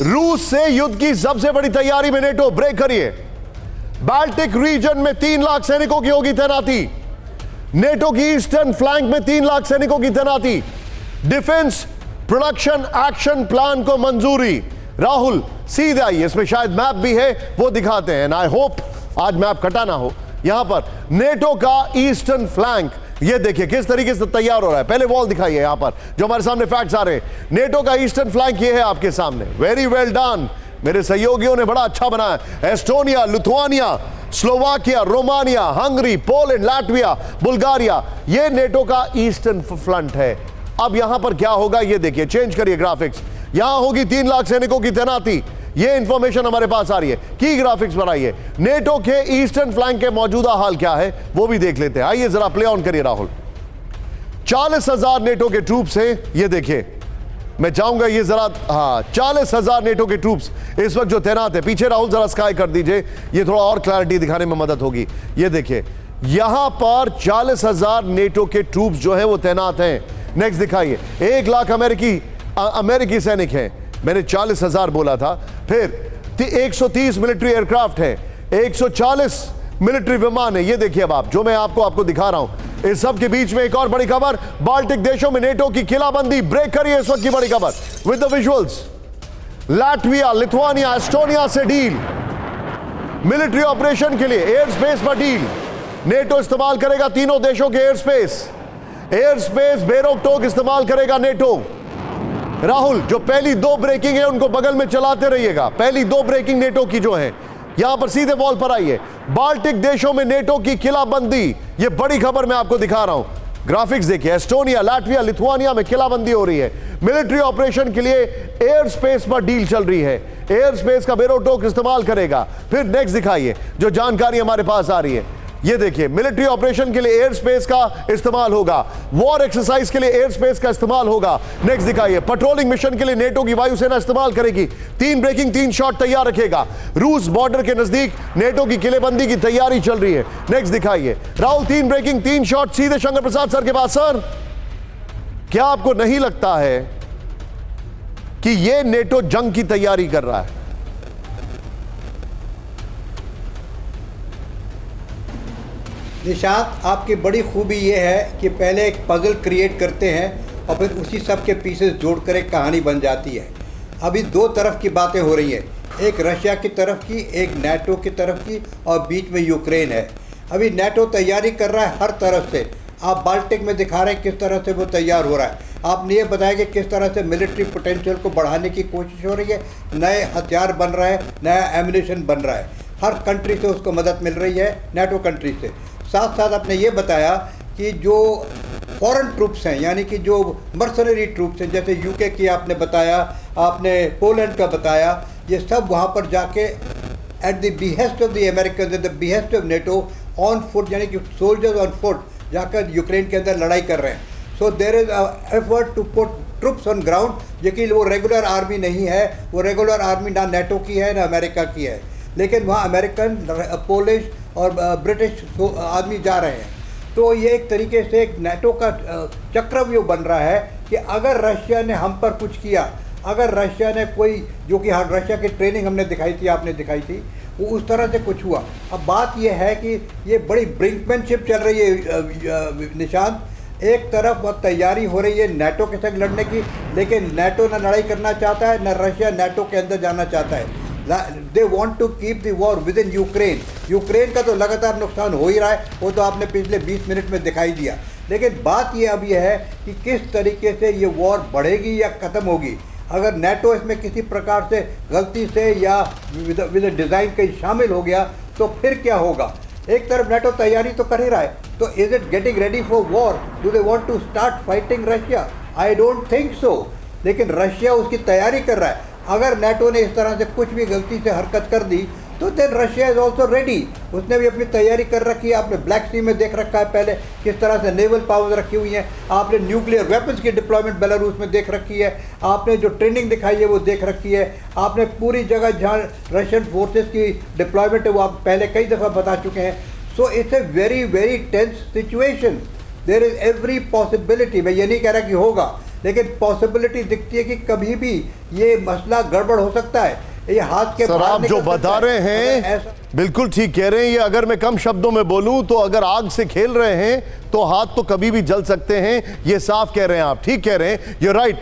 रूस से युद्ध की सबसे बड़ी तैयारी में नेटो, ब्रेक करिए। बाल्टिक रीजन में 3 लाख सैनिकों की होगी तैनाती। नेटो की ईस्टर्न फ्लैंक में 3 लाख सैनिकों की तैनाती। डिफेंस प्रोडक्शन एक्शन प्लान को मंजूरी। राहुल सीधे आइए, इसमें शायद मैप भी है, वो दिखाते हैं। आई होप आज मैप कटा ना हो। यहां पर नेटो का ईस्टर्न फ्लैंक, ये देखिए किस तरीके से तैयार हो रहा है। पहले वॉल दिखाइए, यहां पर जो हमारे सामने फैक्ट्स आ रहे हैं। नेटो का ईस्टर्न फ्लैंक ये है आपके सामने। वेरी वेल डन, मेरे सहयोगियों ने बड़ा अच्छा बनाया। Estonia, Lithuania, Slovakia, Romania, Hungary, Poland, Latvia, Bulgaria, ये नेटो का ईस्टर्न फ्रंट है। अब यहां पर क्या होगा ये देखिए, चेंज करिए ग्राफिक्स। यहां होगी 3 लाख सैनिकों की तैनाती। ये इंफॉर्मेशन हमारे पास आ रही है। की ग्राफिक्स बनाइए। नेटो के ईस्टर्न फ्लैंक के मौजूदा हाल क्या है वो भी देख लेते हैं। आइए जरा प्ले ऑन करिए राहुल। 40,000 नेटो के ट्रूप्स हैं, ये देखिए। मैं चाहूंगा ये जरा, हाँ 40,000 नेटो के ट्रूप्स इस वक्त जो तैनात है। पीछे राहुल जरा स्काई कर दीजिए, ये थोड़ा और क्लैरिटी दिखाने में मदद होगी। ये देखिए यहां पर 40,000 नेटो के ट्रूप्स जो है वो तैनात हैं। नेक्स्ट दिखाइए। 1 लाख अमेरिकी सैनिक हैं। मैंने 40,000 बोला था। फिर 130 मिलिट्री एयरक्राफ्ट है, 140 मिलिट्री विमान है। ये देखिए अब आप जो मैं आपको दिखा रहा हूं। इस सब के बीच में एक और बड़ी खबर, बाल्टिक देशों में नेटो की किलाबंदी। ब्रेक करिए इस वक्त की बड़ी खबर with the visuals. Latvia, Lithuania, Estonia से डील। मिलिट्री ऑपरेशन के लिए एयर स्पेस पर डील। नेटो इस्तेमाल करेगा तीनों देशों के एयर स्पेस बेरोक-टोक इस्तेमाल करेगा नेटो। राहुल जो पहली 2 ब्रेकिंग है उनको बगल में चलाते रहिएगा। पहली 2 ब्रेकिंग नेटो की जो है, यहां पर सीधे वॉल पर आइए। बाल्टिक देशों में नेटो की किलाबंदी, ये बड़ी खबर मैं आपको दिखा रहा हूं। ग्राफिक्स देखिए, एस्टोनिया, लाटविया, लिथुआनिया में किलाबंदी हो रही है। मिलिट्री ऑपरेशन के लिए एयर स्पेस पर डील चल रही है। एयर स्पेस का बेरोक-टोक इस्तेमाल करेगा। फिर नेक्स्ट दिखाइए जो जानकारी हमारे पास आ रही है। ये देखिए मिलिट्री ऑपरेशन के लिए एयर स्पेस का इस्तेमाल होगा। वॉर एक्सरसाइज के लिए एयर स्पेस का इस्तेमाल होगा। नेक्स्ट दिखाइए। पेट्रोलिंग मिशन के लिए नेटो की वायुसेना इस्तेमाल करेगी। 3 ब्रेकिंग 3 शॉट तैयार रखेगा। रूस बॉर्डर के नजदीक नेटो की किलेबंदी की तैयारी चल रही है। नेक्स्ट दिखाइए। राहुल 3 ब्रेकिंग 3 शॉट सीधे शंकर प्रसाद सर के पास। सर क्या आपको नहीं लगता है कि यह नेटो जंग की तैयारी कर रहा है? निशांत, आपकी बड़ी खूबी ये है कि पहले एक पजल क्रिएट करते हैं और फिर उसी सब के पीसेस जोड़कर एक कहानी बन जाती है। अभी 2 तरफ की बातें हो रही हैं, एक रशिया की तरफ की, एक नेटो की तरफ की, और बीच में यूक्रेन है। अभी नेटो तैयारी कर रहा है हर तरफ से। आप बाल्टिक में दिखा रहे हैं किस तरह से वो तैयार हो रहा है। आपने ये बताया कि किस तरह से मिलिट्री पोटेंशियल को बढ़ाने की कोशिश हो रही है। नए हथियार बन रहा है, नया एम्युनिशन बन रहा है। हर कंट्री से उसको मदद मिल रही है, नेटो कंट्री से। साथ साथ आपने ये बताया कि जो फॉरेन ट्रूप्स हैं, यानी कि जो मर्सनरी ट्रूप्स हैं, जैसे यूके की आपने बताया, आपने पोलैंड का बताया, ये सब वहाँ पर जाके at the behest of the American, at the behest of NATO, on foot, यानी कि सोल्जर्स ऑन फुट जाकर यूक्रेन के अंदर लड़ाई कर रहे हैं। So there is effort to put troops on ground. लेकिन वो रेगुलर आर्मी नहीं है, वो रेगुलर आर्मी ना नेटो की है ना अमेरिका की है, लेकिन वहाँ अमेरिकन, पोलिश और ब्रिटिश आदमी जा रहे हैं। तो ये एक तरीके से एक नेटो का चक्रव्यूह बन रहा है कि अगर रशिया ने हम पर कुछ किया, अगर रशिया ने कोई, जो कि हाँ रशिया की ट्रेनिंग हमने दिखाई थी, आपने दिखाई थी, वो उस तरह से कुछ हुआ। अब बात ये है कि ये बड़ी ब्रिंकमैनशिप चल रही है निशांत। एक तरफ वह तैयारी हो रही है नेटो के संग लड़ने की, लेकिन नेटो ना लड़ाई करना चाहता है, ना रशिया नेटो के अंदर जाना चाहता है। They want to keep the war within Ukraine. Ukraine का तो लगातार नुकसान हो ही रहा है, वो तो आपने पिछले 20 मिनट में दिखाई दिया। लेकिन बात ये अब यह है कि किस तरीके से ये वॉर बढ़ेगी या ख़त्म होगी। अगर नेटो इसमें किसी प्रकार से गलती से या विद डिज़ाइन कहीं शामिल हो गया तो फिर क्या होगा। एक तरफ नेटो तैयारी तो कर ही रहा है, तो is it getting ready for war? Do they want to start fighting Russia? I don't think so. लेकिन रशिया उसकी तैयारी कर रहा है। अगर नेटो ने इस तरह से कुछ भी गलती से हरकत कर दी तो then Russia is also ready. उसने भी अपनी तैयारी कर रखी है। आपने ब्लैक सी में देख रखा है पहले किस तरह से नेवल पावर्स रखी हुई हैं। आपने न्यूक्लियर वेपन्स की डिप्लॉयमेंट बेलारूस में देख रखी है। आपने जो ट्रेनिंग दिखाई है वो देख रखी है। आपने पूरी जगह जहाँ रशियन फोर्सेस की डिप्लॉयमेंट है वो आप पहले कई दफ़ा बता चुके हैं। So it's a very very tense situation. There is every possibility, मैं ये नहीं कह रहा कि होगा, लेकिन पॉसिबिलिटी दिखती है कि कभी भी ये मसला गड़बड़ हो सकता है। ये हाथ के सर बाहर आप जो निकल सकता बता है। रहे अगर हैं ऐसा बिल्कुल ठीक कह रहे हैं। ये अगर मैं कम शब्दों में बोलूं तो अगर आग से खेल रहे हैं तो हाथ तो कभी भी जल सकते हैं, ये साफ कह रहे हैं आप, ठीक कह रहे हैं, यू राइट।